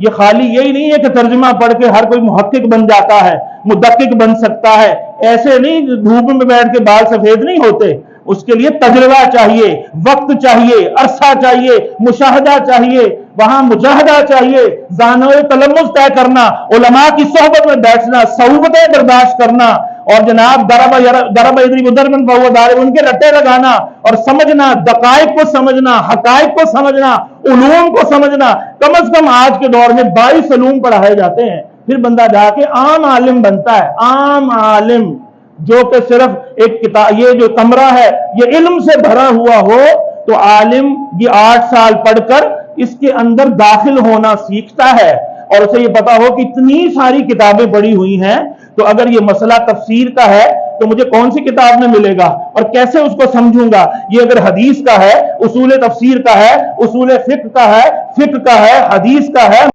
یہ خالی یہی نہیں ہے کہ ترجمہ پڑھ کے ہر کوئی محقق بن جاتا ہے، مدقق بن سکتا ہے، ایسے نہیں دھوپ میں بیٹھ کے بال سفید نہیں ہوتے، اس کے لیے تجربہ چاہیے، وقت چاہیے، عرصہ چاہیے، مشاہدہ چاہیے، وہاں مجاہدہ چاہیے، زانوِ تلمذ طے کرنا، علماء کی صحبت میں بیٹھنا، صعوبتیں برداشت کرنا، اور جناب ضرب یضرب ضربا فہو ضارب ان کے رٹے لگانا اور سمجھنا، دقائق کو سمجھنا، حقائق کو سمجھنا، علوم کو سمجھنا۔ کم از کم آج کے دور میں 22 علوم پڑھائے جاتے ہیں، پھر بندہ جا کے عام عالم بنتا ہے، عام عالم جو کہ صرف ایک کتاب، یہ جو کمرہ ہے یہ علم سے بھرا ہوا ہو تو عالم یہ 8 سال پڑھ کر اس کے اندر داخل ہونا سیکھتا ہے، اور اسے یہ پتا ہو کہ اتنی ساری کتابیں پڑھی ہوئی ہیں، تو اگر یہ مسئلہ تفسیر کا ہے تو مجھے کون سی کتاب میں ملے گا اور کیسے اس کو سمجھوں گا، یہ اگر حدیث کا ہے، اصول تفسیر کا ہے، اصول فقہ کا ہے، حدیث کا ہے۔